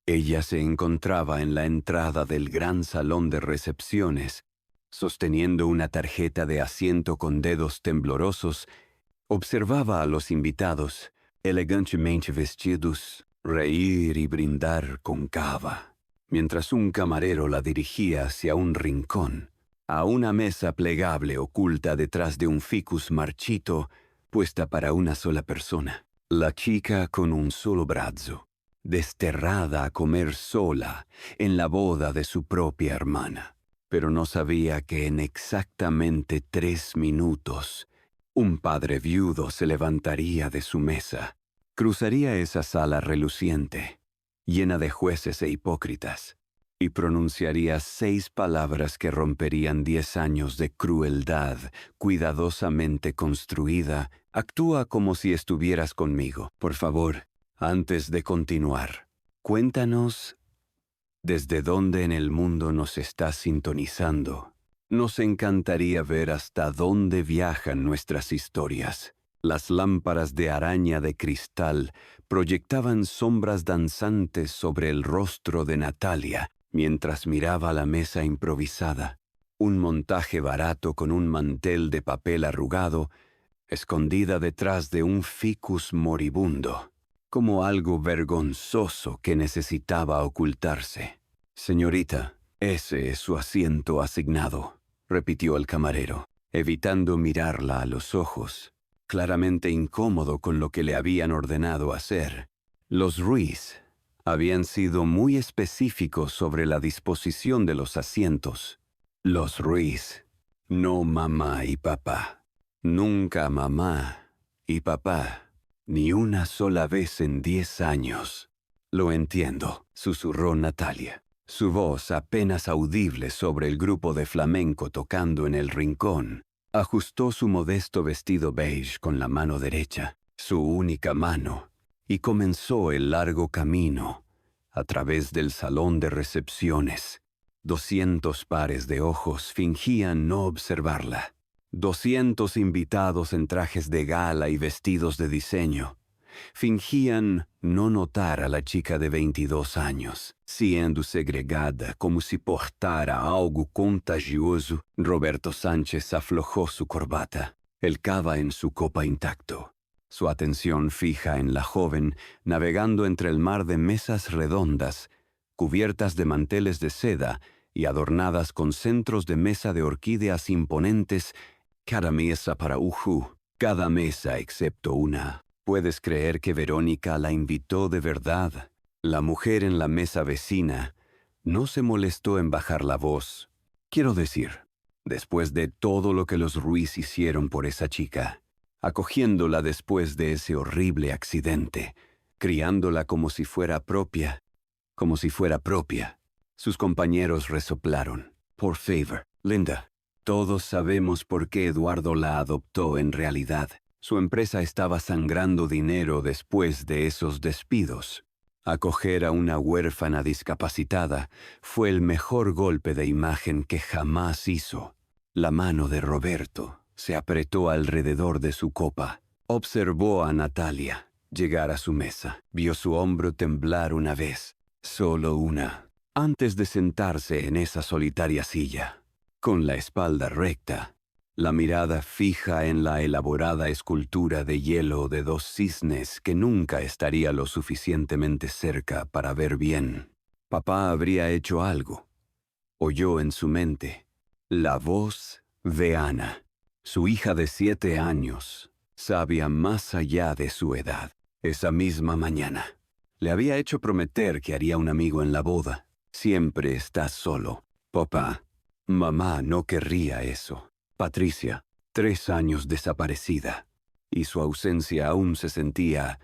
Ella se encontraba en la entrada del gran salón de recepciones, sosteniendo una tarjeta de asiento con dedos temblorosos. Observaba a los invitados, elegantemente vestidos, reír y brindar con cava, mientras un camarero la dirigía hacia un rincón, a una mesa plegable oculta detrás de un ficus marchito, puesta para una sola persona. La chica con un solo brazo, desterrada a comer sola en la boda de su propia hermana. Pero no sabía que en exactamente 3 minutos, un padre viudo se levantaría de su mesa, cruzaría esa sala reluciente, llena de jueces e hipócritas, y pronunciaría 6 palabras que romperían 10 años de crueldad cuidadosamente construida. Actúa como si estuvieras conmigo. Por favor, antes de continuar, cuéntanos desde dónde en el mundo nos estás sintonizando. Nos encantaría ver hasta dónde viajan nuestras historias. Las lámparas de araña de cristal proyectaban sombras danzantes sobre el rostro de Natalia mientras miraba la mesa improvisada. Un montaje barato con un mantel de papel arrugado, escondida detrás de un ficus moribundo, como algo vergonzoso que necesitaba ocultarse. «Señorita, ese es su asiento asignado», repitió el camarero, evitando mirarla a los ojos, claramente incómodo con lo que le habían ordenado hacer. Los Ruiz habían sido muy específicos sobre la disposición de los asientos. Los Ruiz, no mamá y papá. Nunca mamá y papá, ni una sola vez en 10 años. «Lo entiendo», susurró Natalia, su voz apenas audible sobre el grupo de flamenco tocando en el rincón. Ajustó su modesto vestido beige con la mano derecha, su única mano, y comenzó el largo camino a través del salón de recepciones. 200 pares de ojos fingían no observarla. 200 invitados en trajes de gala y vestidos de diseño fingían no notar a la chica de 22 años, siendo segregada como si portara algo contagioso. Roberto Sánchez aflojó su corbata, el cava en su copa intacto, su atención fija en la joven navegando entre el mar de mesas redondas, cubiertas de manteles de seda y adornadas con centros de mesa de orquídeas imponentes. Cada mesa para Uju, cada mesa excepto una. ¿Puedes creer que Verónica la invitó de verdad? La mujer en la mesa vecina no se molestó en bajar la voz. Quiero decir, después de todo lo que los Ruiz hicieron por esa chica, acogiéndola después de ese horrible accidente, criándola como si fuera propia, Sus compañeros resoplaron. Por favor, Linda. Todos sabemos por qué Eduardo la adoptó en realidad. Su empresa estaba sangrando dinero después de esos despidos. Acoger a una huérfana discapacitada fue el mejor golpe de imagen que jamás hizo. La mano de Roberto se apretó alrededor de su copa. Observó a Natalia llegar a su mesa. Vio su hombro temblar una vez, solo una, antes de sentarse en esa solitaria silla, con la espalda recta, la mirada fija en la elaborada escultura de hielo de 2 cisnes que nunca estaría lo suficientemente cerca para ver bien. Papá habría hecho algo. Oyó en su mente la voz de Ana, su hija de 7 años, sabia más allá de su edad. Esa misma mañana, le había hecho prometer que haría un amigo en la boda. Siempre estás solo. Papá, mamá no querría eso. Patricia, 3 años desaparecida, y su ausencia aún se sentía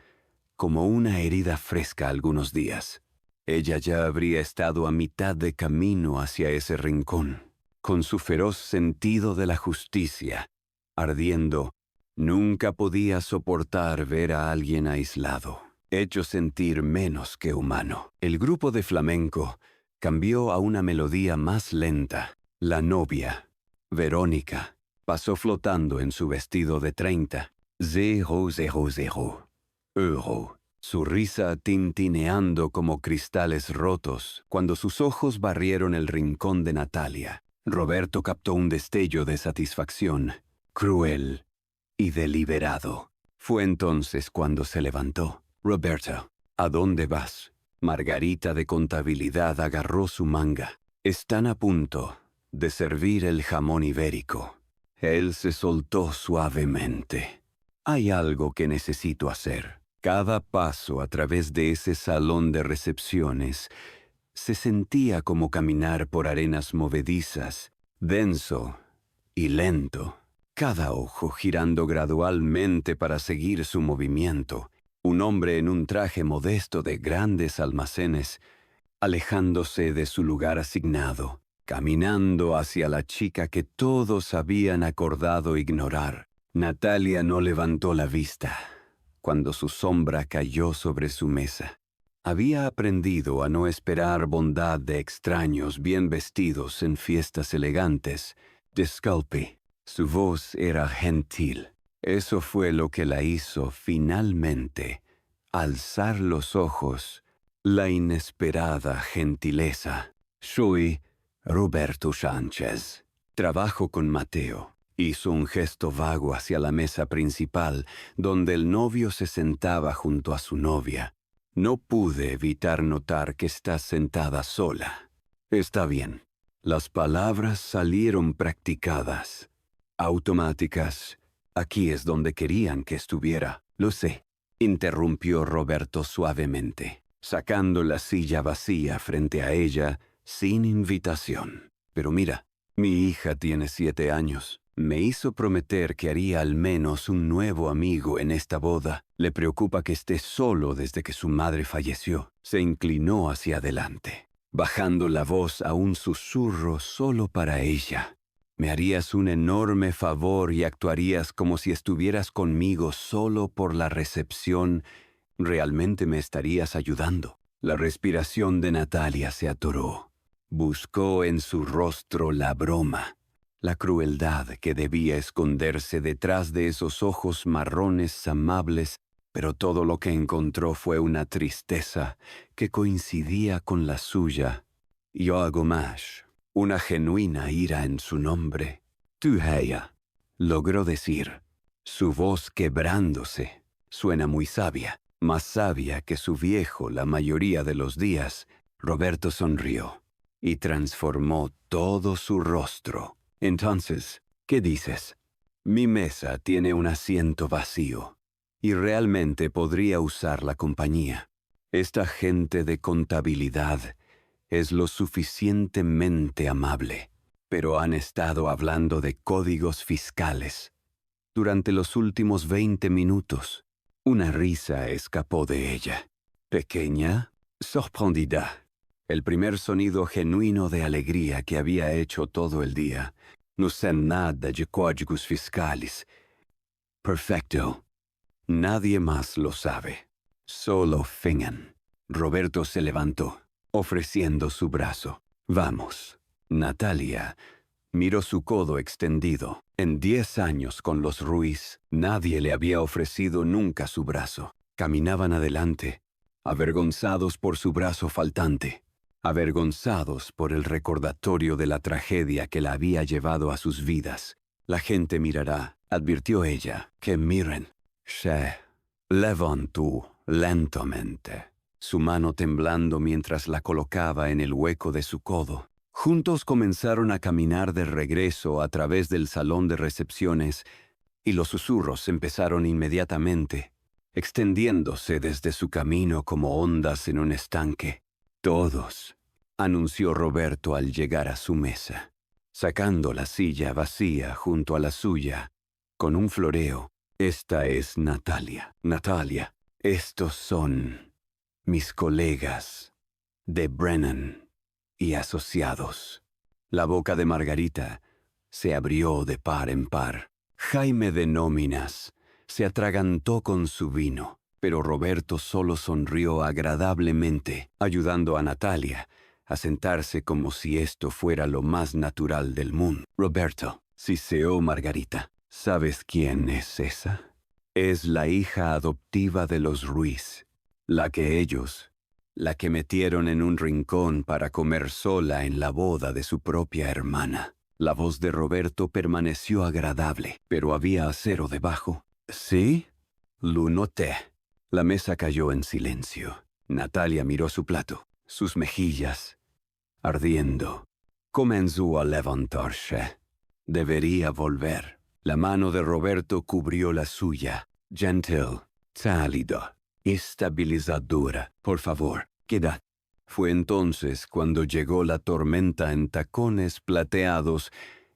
como una herida fresca algunos días. Ella ya habría estado a mitad de camino hacia ese rincón, con su feroz sentido de la justicia, ardiendo. Nunca podía soportar ver a alguien aislado, hecho sentir menos que humano. El grupo de flamenco cambió a una melodía más lenta. La novia, Verónica, pasó flotando en su vestido de 30. 000 euro. su risa tintineando como cristales rotos cuando sus ojos barrieron el rincón de Natalia. Roberto captó un destello de satisfacción, cruel y deliberado. Fue entonces cuando se levantó. «Roberto, ¿a dónde vas?» Margarita de Contabilidad agarró su manga. «Están a punto de servir el jamón ibérico». Él se soltó suavemente. «Hay algo que necesito hacer». Cada paso a través de ese salón de recepciones se sentía como caminar por arenas movedizas, denso y lento, cada ojo girando gradualmente para seguir su movimiento. Un hombre en un traje modesto de grandes almacenes, alejándose de su lugar asignado, caminando hacia la chica que todos habían acordado ignorar. Natalia no levantó la vista cuando su sombra cayó sobre su mesa. Había aprendido a no esperar bondad de extraños bien vestidos en fiestas elegantes. «Disculpe». Su voz era gentil. Eso fue lo que la hizo finalmente alzar los ojos. La inesperada gentileza. «Soy Roberto Sánchez. Trabajo con Mateo». Hizo un gesto vago hacia la mesa principal, donde el novio se sentaba junto a su novia. «No pude evitar notar que estás sentada sola». «Está bien». Las palabras salieron practicadas, automáticas. «Aquí es donde querían que estuviera». «Lo sé», interrumpió Roberto suavemente, sacando la silla vacía frente a ella sin invitación. «Pero mira, mi hija tiene 7 años. Me hizo prometer que haría al menos un nuevo amigo en esta boda. Le preocupa que esté solo desde que su madre falleció». Se inclinó hacia adelante, bajando la voz a un susurro solo para ella. «Me harías un enorme favor y actuarías como si estuvieras conmigo solo por la recepción. Realmente me estarías ayudando». La respiración de Natalia se atoró. Buscó en su rostro la broma, la crueldad que debía esconderse detrás de esos ojos marrones amables, pero todo lo que encontró fue una tristeza que coincidía con la suya. Y algo más, una genuina ira en su nombre. «Tú, ella», logró decir, su voz quebrándose. Suena muy sabia, más sabia que su viejo la mayoría de los días. Roberto sonrió y transformó todo su rostro. «Entonces, ¿qué dices?» «Mi mesa tiene un asiento vacío y realmente podría usar la compañía. Esta gente de contabilidad es lo suficientemente amable, pero han estado hablando de códigos fiscales. Durante los últimos 20 minutos, una risa escapó de ella. Pequeña, sorprendida. El primer sonido genuino de alegría que había hecho todo el día. «No sé nada de códigos fiscales». «Perfecto. Nadie más lo sabe. Solo Fingan». Roberto se levantó, ofreciendo su brazo. «Vamos». Natalia miró su codo extendido. En 10 años con los Ruiz, nadie le había ofrecido nunca su brazo. Caminaban adelante, avergonzados por su brazo faltante, avergonzados por el recordatorio de la tragedia que la había llevado a sus vidas. «La gente mirará», advirtió ella. «Que miren». Se levantó lentamente, su mano temblando mientras la colocaba en el hueco de su codo. Juntos comenzaron a caminar de regreso a través del salón de recepciones, y los susurros empezaron inmediatamente, extendiéndose desde su camino como ondas en un estanque. «Todos», anunció Roberto al llegar a su mesa, sacando la silla vacía junto a la suya, con un floreo. «Esta es Natalia. Natalia, estos son mis colegas de Brennan y asociados». La boca de Margarita se abrió de par en par. Jaime de Nóminas se atragantó con su vino, pero Roberto solo sonrió agradablemente, ayudando a Natalia a sentarse como si esto fuera lo más natural del mundo. «Roberto», siseó Margarita, «¿sabes quién es esa? Es la hija adoptiva de los Ruiz. La que ellos, la que metieron en un rincón para comer sola en la boda de su propia hermana. La voz de Roberto permaneció agradable, pero había acero debajo. ¿Sí? Lo noté. La mesa cayó en silencio. Natalia miró su plato, sus mejillas, ardiendo. Comenzó a levantarse. Debería volver. La mano de Roberto cubrió la suya. Gentil, cálida, estabilizadora. Por favor, quedad. Fue entonces cuando llegó la tormenta en tacones plateados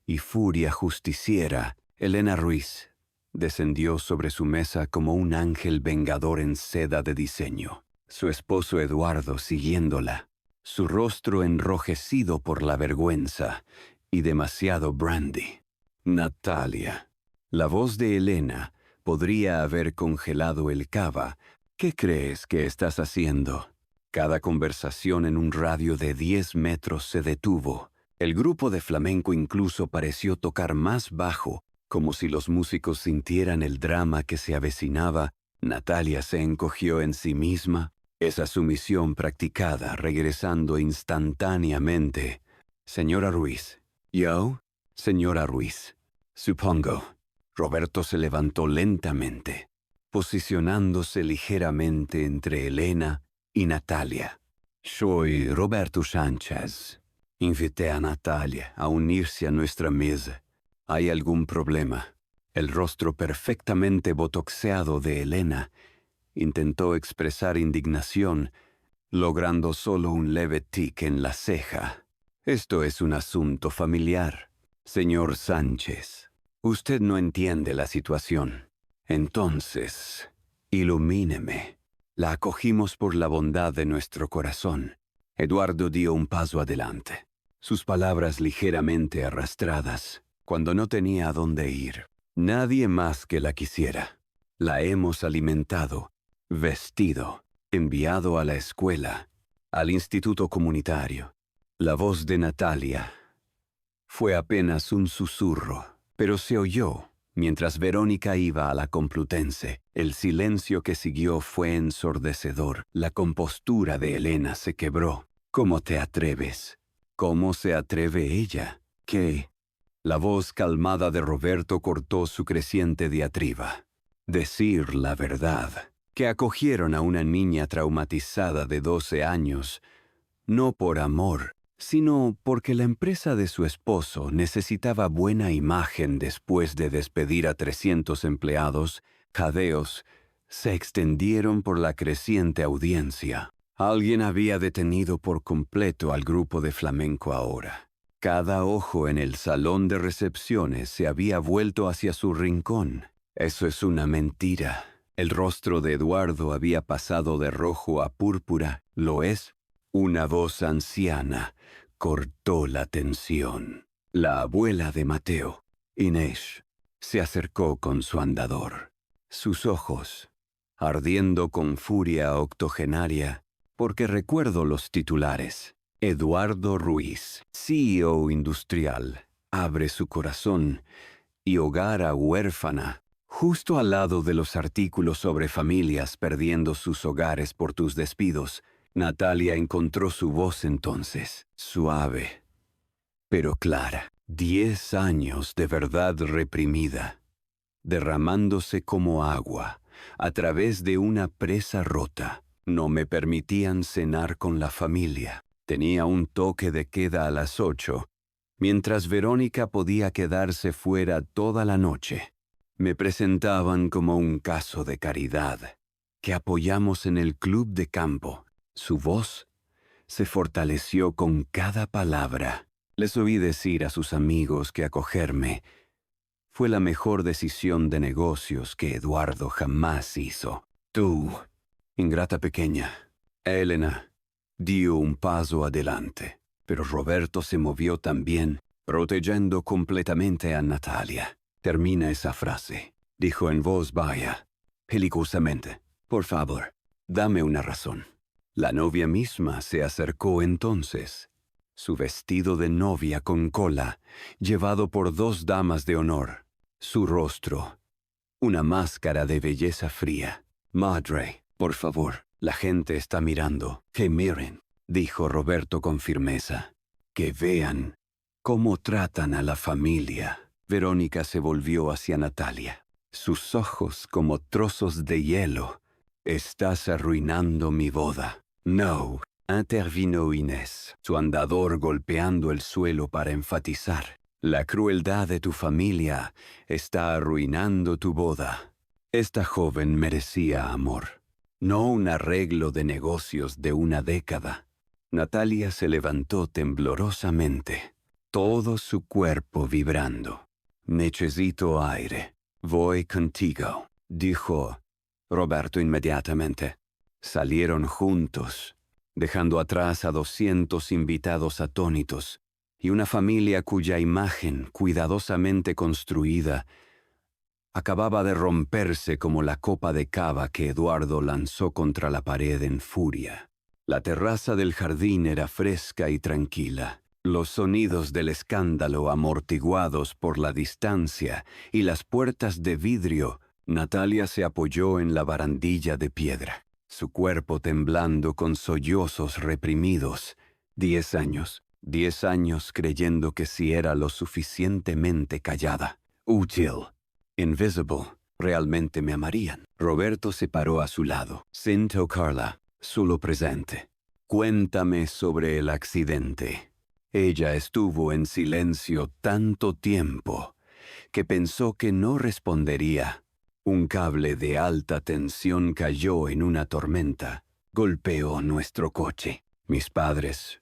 y furia justiciera. Elena Ruiz descendió sobre su mesa como un ángel vengador en seda de diseño. Su esposo Eduardo siguiéndola, su rostro enrojecido por la vergüenza y demasiado brandy. Natalia. La voz de Elena podría haber congelado el cava. ¿Qué crees que estás haciendo? Cada conversación en un radio de 10 metros se detuvo. El grupo de flamenco incluso pareció tocar más bajo, como si los músicos sintieran el drama que se avecinaba. Natalia se encogió en sí misma, esa sumisión practicada, regresando instantáneamente. Señora Ruiz. ¿Yo? Señora Ruiz. Supongo. Roberto se levantó lentamente, posicionándose ligeramente entre Elena y Natalia. Soy Roberto Sánchez. Invité a Natalia a unirse a nuestra mesa. ¿Hay algún problema? El rostro perfectamente botoxeado de Elena intentó expresar indignación, logrando solo un leve tic en la ceja. Esto es un asunto familiar. Señor Sánchez, usted no entiende la situación. Entonces, ilumíneme. La acogimos por la bondad de nuestro corazón. Eduardo dio un paso adelante, sus palabras ligeramente arrastradas, cuando no tenía a dónde ir. Nadie más que la quisiera. La hemos alimentado, vestido, enviado a la escuela, al instituto comunitario. La voz de Natalia fue apenas un susurro, pero se oyó mientras Verónica iba a la Complutense. El silencio que siguió fue ensordecedor. La compostura de Elena se quebró. ¿Cómo te atreves? ¿Cómo se atreve ella? ¿Qué? La voz calmada de Roberto cortó su creciente diatriba. Decir la verdad. Que acogieron a una niña traumatizada de 12 años, no por amor, sino porque la empresa de su esposo necesitaba buena imagen después de despedir a 300 empleados. Jadeos se extendieron por la creciente audiencia. Alguien había detenido por completo al grupo de flamenco ahora. Cada ojo en el salón de recepciones se había vuelto hacia su rincón. Eso es una mentira. El rostro de Eduardo había pasado de rojo a púrpura. ¿Lo es? Una voz anciana cortó la tensión. La abuela de Mateo, Inés, se acercó con su andador. Sus ojos, ardiendo con furia octogenaria, porque recuerdo los titulares. Eduardo Ruiz, CEO industrial, abre su corazón y hogar a huérfana, justo al lado de los artículos sobre familias perdiendo sus hogares por tus despidos. Natalia encontró su voz entonces, suave, pero clara. 10 años de verdad reprimida, derramándose como agua a través de una presa rota. No me permitían cenar con la familia. Tenía un toque de queda a las 8, mientras Verónica podía quedarse fuera toda la noche. Me presentaban como un caso de caridad que apoyamos en el club de campo. Su voz se fortaleció con cada palabra. Les oí decir a sus amigos que acogerme fue la mejor decisión de negocios que Eduardo jamás hizo. Tú, ingrata pequeña. Elena dio un paso adelante, pero Roberto se movió también, protegiendo completamente a Natalia. Termina esa frase, dijo en voz baja, peligrosamente. Por favor, dame una razón. La novia misma se acercó entonces, su vestido de novia con cola, llevado por 2 damas de honor, su rostro, una máscara de belleza fría. Madre, por favor, La gente está mirando. Que miren, dijo Roberto con firmeza. Que vean cómo tratan a la familia. Verónica se volvió hacia Natalia. Sus ojos como trozos de hielo. Estás arruinando mi boda. No, intervino Inés, su andador golpeando el suelo para enfatizar. La crueldad de tu familia está arruinando tu boda. Esta joven merecía amor, no un arreglo de negocios de una década. Natalia se levantó temblorosamente, todo su cuerpo vibrando. Necesito aire. Voy contigo, dijo Roberto inmediatamente. Salieron juntos, dejando atrás a 200 invitados atónitos y una familia cuya imagen, cuidadosamente construida, acababa de romperse como la copa de cava que Eduardo lanzó contra la pared en furia. La terraza del jardín era fresca y tranquila. Los sonidos del escándalo amortiguados por la distancia y las puertas de vidrio. Natalia se apoyó en la barandilla de piedra, su cuerpo temblando con sollozos reprimidos. 10 años. 10 años creyendo que si era lo suficientemente callada, útil, invisible, realmente me amarían. Roberto se paró a su lado, sin tocarla, solo presente. Cuéntame sobre el accidente. Ella estuvo en silencio tanto tiempo que pensó que no respondería. Un cable de alta tensión cayó en una tormenta. Golpeó nuestro coche. Mis padres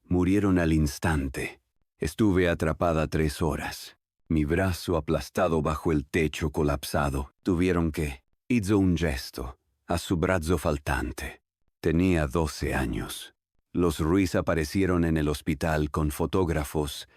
murieron al instante. Estuve atrapada 3 horas. Mi brazo aplastado bajo el techo colapsado. Tuvieron que... Hizo un gesto a su brazo faltante. Tenía 12 años. Los Ruiz aparecieron en el hospital con fotógrafos.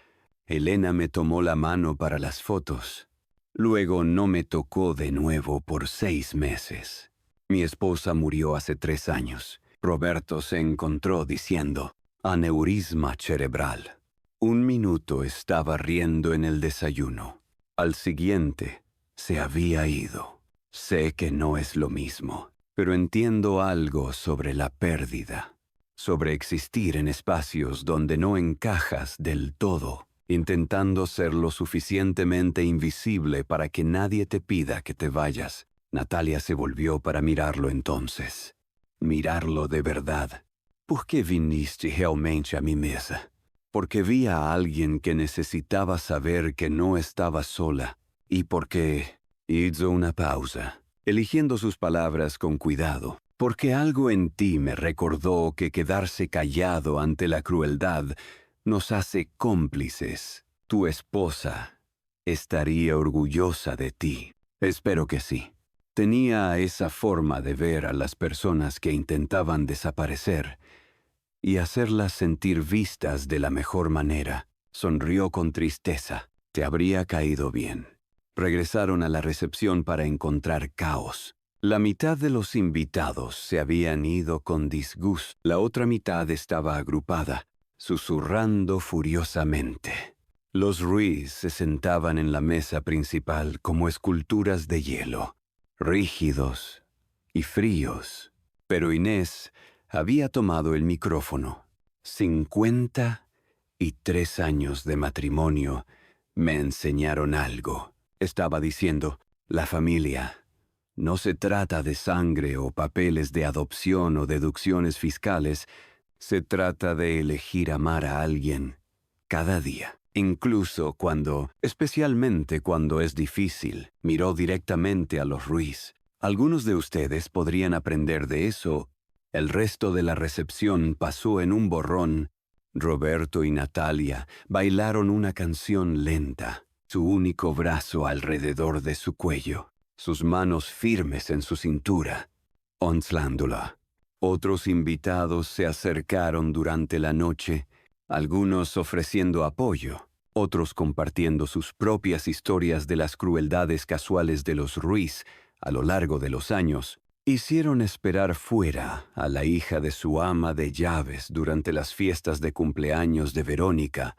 Elena me tomó la mano para las fotos. Luego no me tocó de nuevo por 6 meses. Mi esposa murió hace 3 años. Roberto se encontró diciendo, aneurisma cerebral. 1 minuto estaba riendo en el desayuno. Al siguiente, se había ido. Sé que no es lo mismo, pero entiendo algo sobre la pérdida, sobre existir en espacios donde no encajas del todo, intentando ser lo suficientemente invisible para que nadie te pida que te vayas. Natalia se volvió para mirarlo entonces. Mirarlo de verdad. ¿Por qué viniste realmente a mi mesa? Porque vi a alguien que necesitaba saber que no estaba sola, y porque... Hizo una pausa, eligiendo sus palabras con cuidado, porque algo en ti me recordó que quedarse callado ante la crueldad nos hace cómplices. Tu esposa estaría orgullosa de ti. Espero que sí. Tenía esa forma de ver a las personas que intentaban desaparecer y hacerlas sentir vistas de la mejor manera. Sonrió con tristeza. Te habría caído bien. Regresaron a la recepción para encontrar caos. La mitad de los invitados se habían ido con disgusto. La otra mitad estaba agrupada, susurrando furiosamente. Los Ruiz se sentaban en la mesa principal como esculturas de hielo, rígidos y fríos. Pero Inés había tomado el micrófono. 53 años de matrimonio me enseñaron algo. Estaba diciendo, la familia. No se trata de sangre o papeles de adopción o deducciones fiscales. Se trata de elegir amar a alguien cada día. Incluso especialmente cuando es difícil. Miró directamente a los Ruiz. Algunos de ustedes podrían aprender de eso. El resto de la recepción pasó en un borrón. Roberto y Natalia bailaron una canción lenta. Su único brazo alrededor de su cuello, sus manos firmes en su cintura, onslándola. Otros invitados se acercaron durante la noche, algunos ofreciendo apoyo, otros compartiendo sus propias historias de las crueldades casuales de los Ruiz a lo largo de los años. Hicieron esperar fuera a la hija de su ama de llaves durante las fiestas de cumpleaños de Verónica.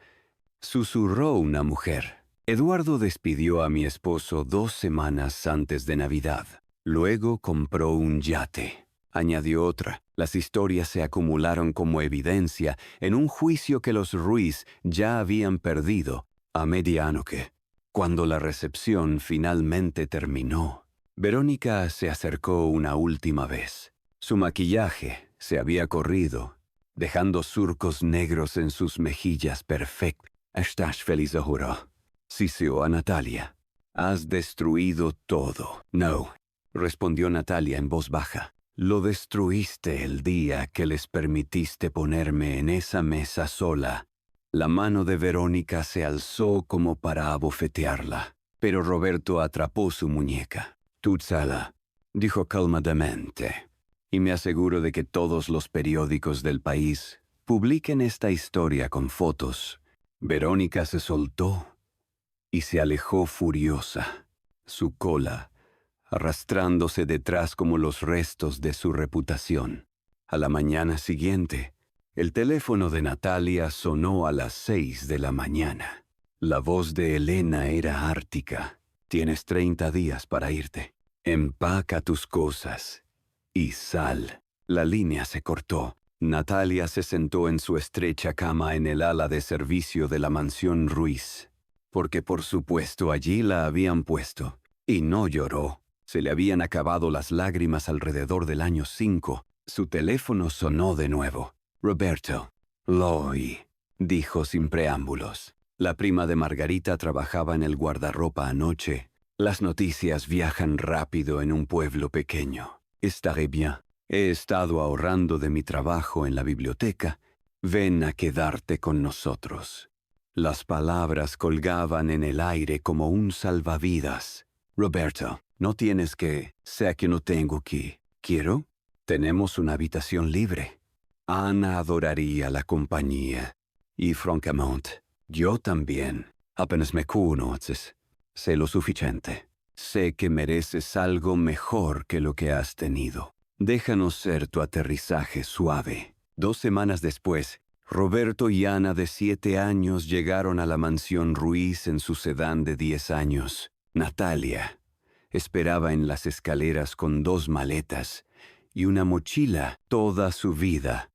Susurró una mujer. Eduardo despidió a mi esposo 2 semanas antes de Navidad. Luego compró un yate. añadió otra. Las historias se acumularon como evidencia en un juicio que los Ruiz ya habían perdido a medianoche. Cuando la recepción finalmente terminó, Verónica se acercó una última vez. Su maquillaje se había corrido, dejando surcos negros en sus mejillas perfectas. «Estás feliz, juro», siseó a Natalia. «Has destruido todo». «No», respondió Natalia en voz baja. «Lo destruiste el día que les permitiste ponerme en esa mesa sola». La mano de Verónica se alzó como para abofetearla, pero Roberto atrapó su muñeca. «Tutsala», dijo calmadamente, «y me aseguro de que todos los periódicos del país publiquen esta historia con fotos». Verónica se soltó y se alejó furiosa, su cola arrastrándose detrás como los restos de su reputación. A la mañana siguiente, el teléfono de Natalia sonó a las 6 de la mañana. La voz de Elena era ártica. «Tienes 30 días para irte. Empaca tus cosas y sal». La línea se cortó. Natalia se sentó en su estrecha cama en el ala de servicio de la mansión Ruiz, porque por supuesto allí la habían puesto, y no lloró. Se le habían acabado las lágrimas alrededor del año 5. Su teléfono sonó de nuevo. «Roberto». «Lo oí», dijo sin preámbulos. La prima de Margarita trabajaba en el guardarropa anoche. Las noticias viajan rápido en un pueblo pequeño. «Estaré bien. He estado ahorrando de mi trabajo en la biblioteca. Ven a quedarte con nosotros». Las palabras colgaban en el aire como un salvavidas. «Roberto, no tienes que. Sé que no tengo que. ¿Quiero? Tenemos una habitación libre». Ana adoraría la compañía. Y francamente, yo también. Apenas me conoces. Sé lo suficiente. Sé que mereces algo mejor que lo que has tenido. Déjanos ser tu aterrizaje suave. 2 semanas después, Roberto y Ana de 7 años llegaron a la mansión Ruiz en su sedán de 10 años. Natalia esperaba en las escaleras con 2 maletas y una mochila toda su vida.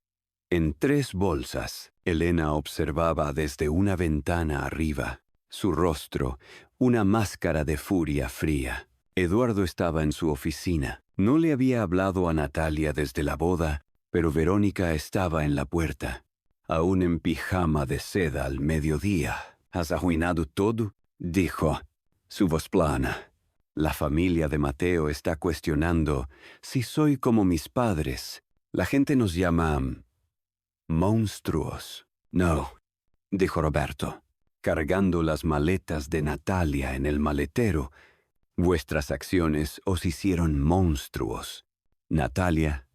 En 3 bolsas, Elena observaba desde una ventana arriba. Su rostro, una máscara de furia fría. Eduardo estaba en su oficina. No le había hablado a Natalia desde la boda, pero Verónica estaba en la puerta, aún en pijama de seda al mediodía. «¿Has arruinado todo?», dijo, su voz plana. «La familia de Mateo está cuestionando si soy como mis padres. La gente nos llama monstruos». «No», dijo Roberto, cargando las maletas de Natalia en el maletero. «Vuestras acciones os hicieron monstruos. Natalia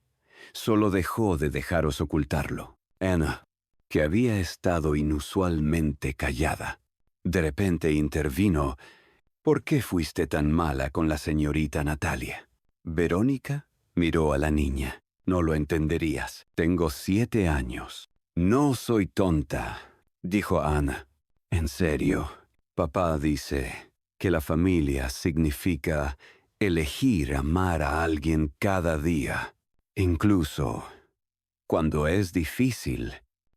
solo dejó de dejaros ocultarlo». Ana, que había estado inusualmente callada, de repente intervino. «¿Por qué fuiste tan mala con la señorita Natalia?» Verónica miró a la niña. «No lo entenderías. Tengo 7 años». «No soy tonta», dijo Ana. «En serio, papá dice que la familia significa elegir amar a alguien cada día, incluso cuando es difícil.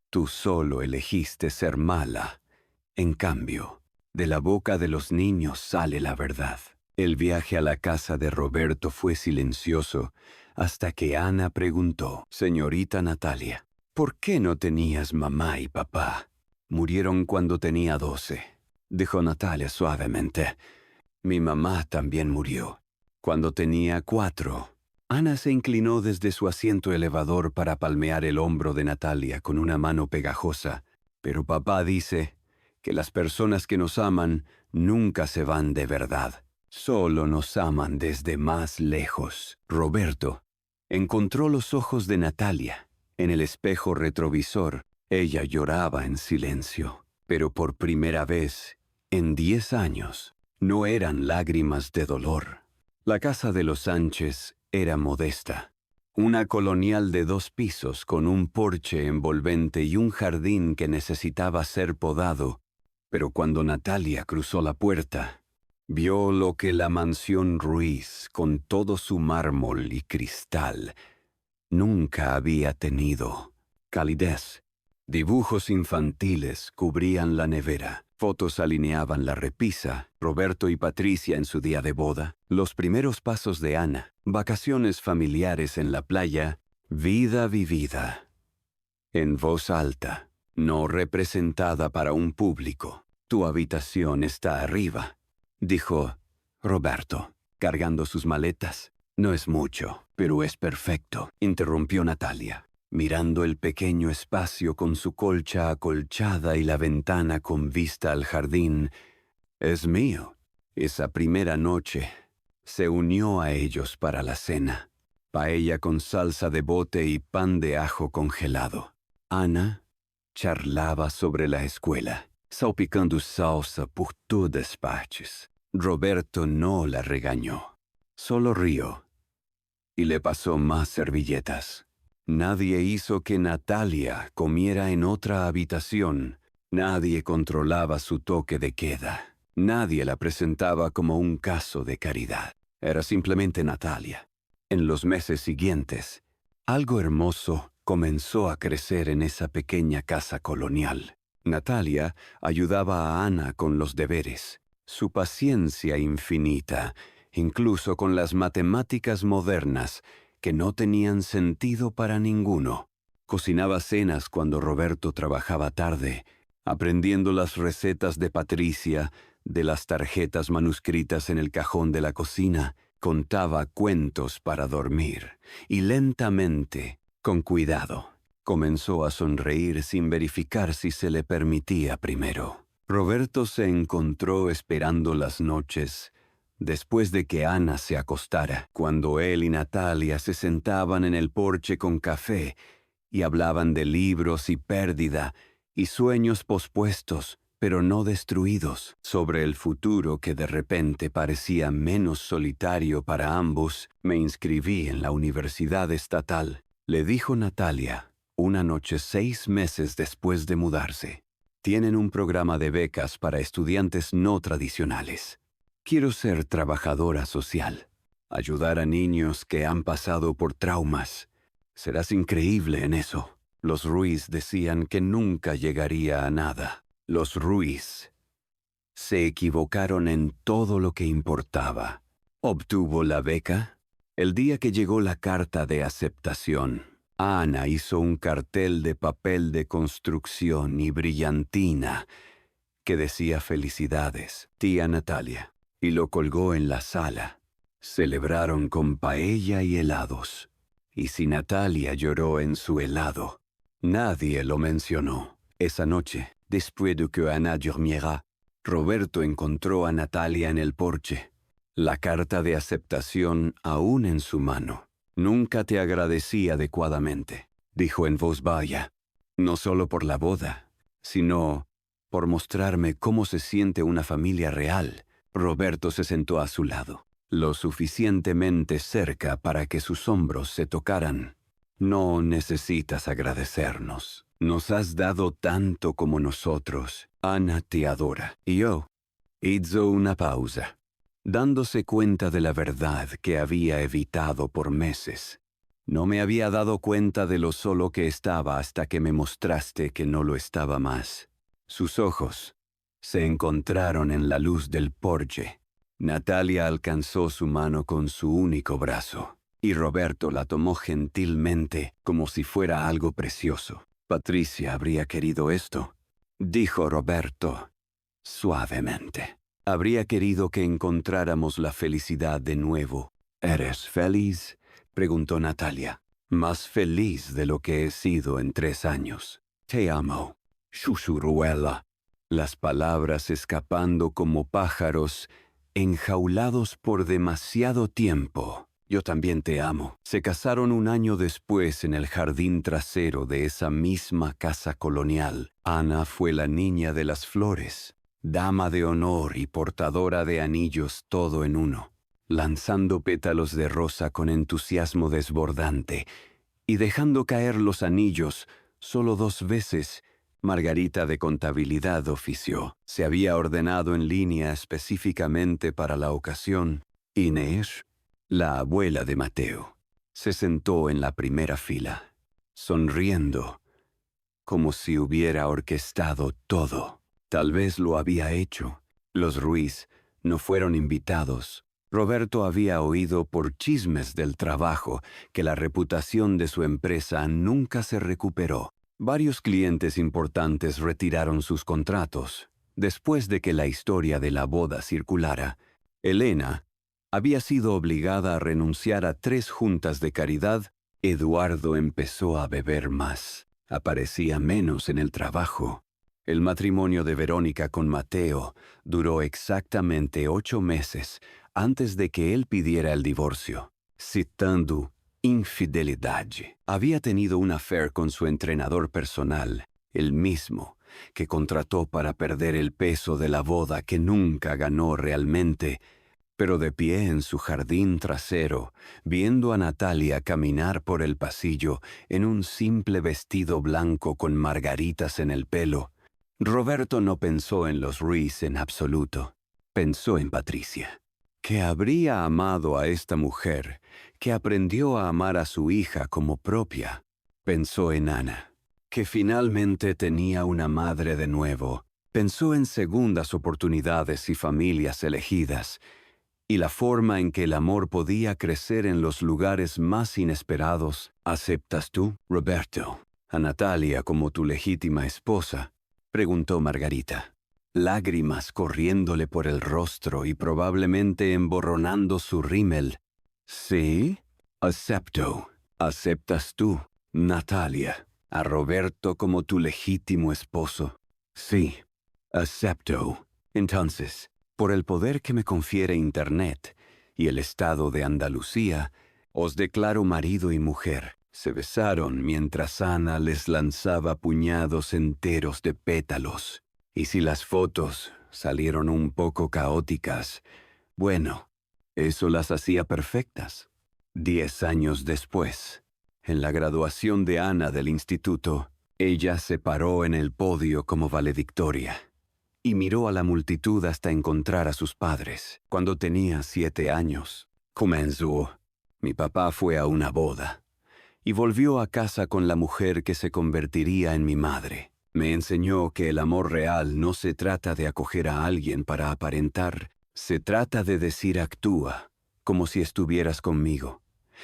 Tú solo elegiste ser mala. En cambio, de la boca de los niños sale la verdad». El viaje a la casa de Roberto fue silencioso hasta que Ana preguntó: «Señorita Natalia, ¿por qué no tenías mamá y papá?» «Murieron cuando tenía 12», dijo Natalia suavemente. «Mi mamá también murió cuando tenía 4». Ana se inclinó desde su asiento elevador para palmear el hombro de Natalia con una mano pegajosa. «Pero papá dice que las personas que nos aman nunca se van de verdad. Solo nos aman desde más lejos». Roberto encontró los ojos de Natalia en el espejo retrovisor. Ella lloraba en silencio, pero por primera vez en 10 años no eran lágrimas de dolor. La casa de los Sánchez era modesta. Una colonial de 2 pisos con un porche envolvente y un jardín que necesitaba ser podado. Pero cuando Natalia cruzó la puerta, vio lo que la mansión Ruiz, con todo su mármol y cristal, nunca había tenido calidez. Dibujos infantiles cubrían la nevera, fotos alineaban la repisa, Roberto y Patricia en su día de boda, los primeros pasos de Ana, vacaciones familiares en la playa, vida vivida. En voz alta, no representada para un público. «Tu habitación está arriba», dijo Roberto, cargando sus maletas. «No es mucho, pero es perfecto», interrumpió Natalia, mirando el pequeño espacio con su colcha acolchada y la ventana con vista al jardín. «Es mío». Esa primera noche se unió a ellos para la cena. Paella con salsa de bote y pan de ajo congelado. Ana charlava sobre la escuela, salpicando salsa por todas partes. Roberto no la regañó, solo rió y le pasó más servilletas. Nadie hizo que Natalia comiera en otra habitación. Nadie controlaba su toque de queda. Nadie la presentaba como un caso de caridad. Era simplemente Natalia. En los meses siguientes, algo hermoso comenzó a crecer en esa pequeña casa colonial. Natalia ayudaba a Ana con los deberes. Su paciencia infinita, incluso con las matemáticas modernas, que no tenían sentido para ninguno. Cocinaba cenas cuando Roberto trabajaba tarde, aprendiendo las recetas de Patricia, de las tarjetas manuscritas en el cajón de la cocina. Contaba cuentos para dormir, y lentamente, con cuidado, comenzó a sonreír sin verificar si se le permitía primero. Roberto se encontró esperando las noches, después de que Ana se acostara, cuando él y Natalia se sentaban en el porche con café y hablaban de libros y pérdida y sueños pospuestos, pero no destruidos, sobre el futuro que de repente parecía menos solitario para ambos. «Me inscribí en la universidad estatal», le dijo Natalia, una noche 6 meses después de mudarse. «Tienen un programa de becas para estudiantes no tradicionales. Quiero ser trabajadora social, ayudar a niños que han pasado por traumas. Serás increíble en eso». Los Ruiz decían que nunca llegaría a nada. Los Ruiz se equivocaron en todo lo que importaba. Obtuvo la beca. El día que llegó la carta de aceptación, Ana hizo un cartel de papel de construcción y brillantina que decía «Felicidades, tía Natalia», y lo colgó en la sala. Celebraron con paella y helados. Y si Natalia lloró en su helado, nadie lo mencionó. Esa noche, después de que Ana durmiera, Roberto encontró a Natalia en el porche, la carta de aceptación aún en su mano. «Nunca te agradecí adecuadamente», dijo en voz baja, «no solo por la boda, sino por mostrarme cómo se siente una familia real». Roberto se sentó a su lado, lo suficientemente cerca para que sus hombros se tocaran. «No necesitas agradecernos. Nos has dado tanto como nosotros. Ana te adora». Y yo hizo una pausa, dándose cuenta de la verdad que había evitado por meses. No me había dado cuenta de lo solo que estaba hasta que me mostraste que no lo estaba más. Sus ojos se encontraron en la luz del porche. Natalia alcanzó su mano con su único brazo, y Roberto la tomó gentilmente como si fuera algo precioso. «Patricia habría querido esto», dijo Roberto suavemente. «Habría querido que encontráramos la felicidad de nuevo». «¿Eres feliz?», preguntó Natalia. «Más feliz de lo que he sido en 3 años. Te amo», susurró ella, las palabras escapando como pájaros enjaulados por demasiado tiempo. «Yo también te amo». Se casaron 1 año después en el jardín trasero de esa misma casa colonial. Ana fue la niña de las flores, dama de honor y portadora de anillos todo en uno, lanzando pétalos de rosa con entusiasmo desbordante y dejando caer los anillos solo 2 veces. Margarita de contabilidad ofició. Se había ordenado en línea específicamente para la ocasión. Inés, la abuela de Mateo, Se sentó en la primera fila, sonriendo, como si hubiera orquestado todo. Tal vez lo había hecho. Los Ruiz no fueron invitados. Roberto había oído por chismes del trabajo que la reputación de su empresa nunca se recuperó. Varios clientes importantes retiraron sus contratos. Después de que la historia de la boda circulara, Elena había sido obligada a renunciar a 3 juntas de caridad. Eduardo empezó a beber más. Aparecía menos en el trabajo. El matrimonio de Verónica con Mateo duró exactamente 8 meses antes de que él pidiera el divorcio, citando infidelidad. Había tenido un affair con su entrenador personal, el mismo que contrató para perder el peso de la boda que nunca ganó realmente, pero de pie en su jardín trasero, viendo a Natalia caminar por el pasillo en un simple vestido blanco con margaritas en el pelo, Roberto no pensó en los Ruiz en absoluto. Pensó en Patricia, que habría amado a esta mujer, que aprendió a amar a su hija como propia. Pensó en Ana, que finalmente tenía una madre de nuevo. Pensó en segundas oportunidades y familias elegidas, y la forma en que el amor podía crecer en los lugares más inesperados. ¿Aceptas tú, Roberto, a Natalia como tu legítima esposa?, preguntó Margarita, lágrimas corriéndole por el rostro y probablemente emborronando su rímel. Sí, acepto. ¿Aceptas tú, Natalia, a Roberto como tu legítimo esposo? Sí, acepto. Entonces, por el poder que me confiere Internet y el Estado de Andalucía, os declaro marido y mujer. Se besaron mientras Ana les lanzaba puñados enteros de pétalos. Y si las fotos salieron un poco caóticas, bueno, eso las hacía perfectas. 10 años después, en la graduación de Ana del instituto, ella se paró en el podio como valedictoria y miró a la multitud hasta encontrar a sus padres. Cuando tenía 7 años, comenzó. Mi papá fue a una boda y volvió a casa con la mujer que se convertiría en mi madre. Me enseñó que el amor real no se trata de acoger a alguien para aparentar, se trata de decir actúa, como si estuvieras conmigo,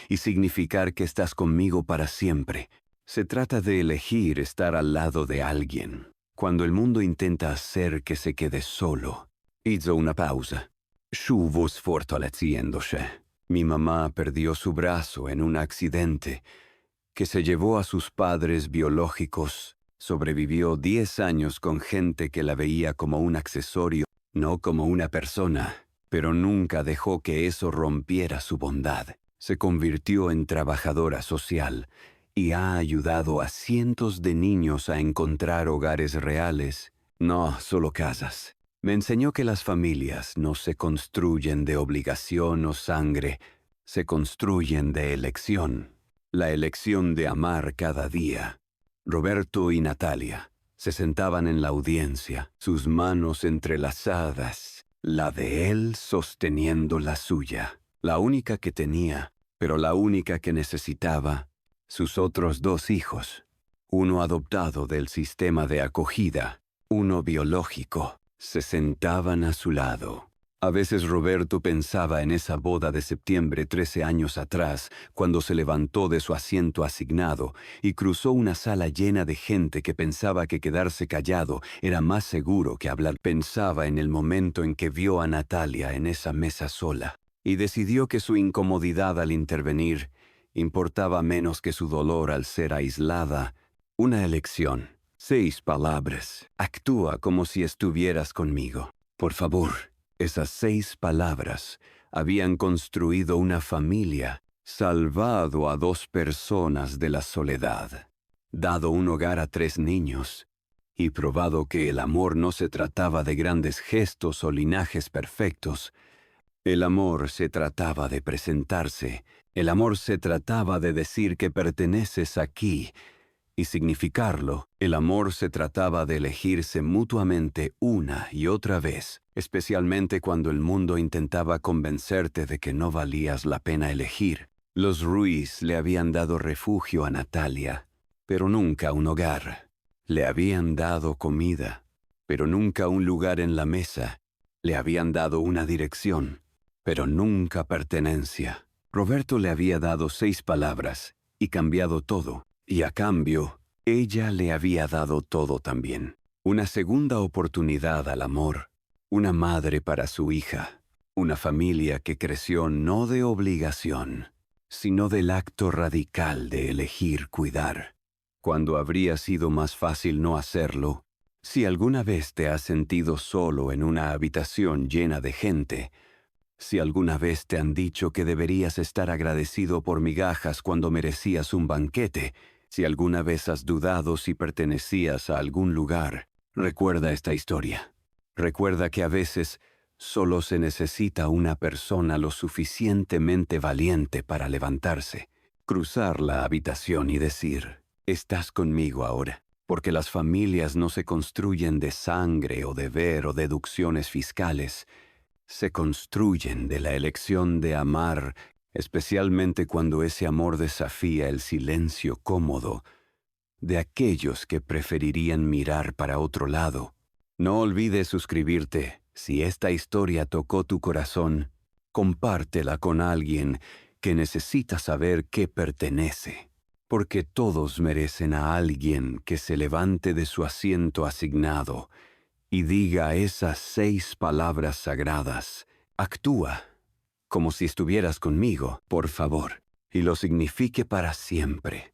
y significar que estás conmigo para siempre. Se trata de elegir estar al lado de alguien, cuando el mundo intenta hacer que se quede solo. Hizo una pausa. Sciuvo sfortaleciéndose. Mi mamá perdió su brazo en un accidente que se llevó a sus padres biológicos. Sobrevivió 10 años con gente que la veía como un accesorio, no como una persona, pero nunca dejó que eso rompiera su bondad. Se convirtió en trabajadora social y ha ayudado a cientos de niños a encontrar hogares reales, no solo casas. Me enseñó que las familias no se construyen de obligación o sangre, se construyen de elección. La elección de amar cada día. Roberto y Natalia se sentaban en la audiencia, sus manos entrelazadas, la de él sosteniendo la suya, la única que tenía, pero la única que necesitaba, sus otros 2 hijos, uno adoptado del sistema de acogida, uno biológico, se sentaban a su lado. A veces Roberto pensaba en esa boda de septiembre 13 años atrás, cuando se levantó de su asiento asignado y cruzó una sala llena de gente que pensaba que quedarse callado era más seguro que hablar. Pensaba en el momento en que vio a Natalia en esa mesa sola y decidió que su incomodidad al intervenir importaba menos que su dolor al ser aislada. Una elección. 6 palabras. Actúa como si estuvieras conmigo. Por favor. Esas 6 palabras habían construido una familia, salvado a 2 personas de la soledad, dado un hogar a 3 niños, y probado que el amor no se trataba de grandes gestos o linajes perfectos. El amor se trataba de presentarse, el amor se trataba de decir que perteneces aquí, y significarlo. El amor se trataba de elegirse mutuamente una y otra vez, especialmente cuando el mundo intentaba convencerte de que no valías la pena elegir. Los Ruiz le habían dado refugio a Natalia, pero nunca un hogar. Le habían dado comida, pero nunca un lugar en la mesa. Le habían dado una dirección, pero nunca pertenencia. Roberto le había dado 6 palabras y cambiado todo, y a cambio, ella le había dado todo también. Una segunda oportunidad al amor, una madre para su hija, una familia que creció no de obligación, sino del acto radical de elegir cuidar. Cuando habría sido más fácil no hacerlo, si alguna vez te has sentido solo en una habitación llena de gente, si alguna vez te han dicho que deberías estar agradecido por migajas cuando merecías un banquete, si alguna vez has dudado si pertenecías a algún lugar, recuerda esta historia. Recuerda que a veces solo se necesita una persona lo suficientemente valiente para levantarse, cruzar la habitación y decir, «Estás conmigo ahora», porque las familias no se construyen de sangre o deber o deducciones fiscales, se construyen de la elección de amar, especialmente cuando ese amor desafía el silencio cómodo de aquellos que preferirían mirar para otro lado. No olvides suscribirte. Si esta historia tocó tu corazón, compártela con alguien que necesita saber que pertenece, porque todos merecen a alguien que se levante de su asiento asignado y diga esas 6 palabras sagradas. Actúa como si estuvieras conmigo, por favor, y lo signifique para siempre.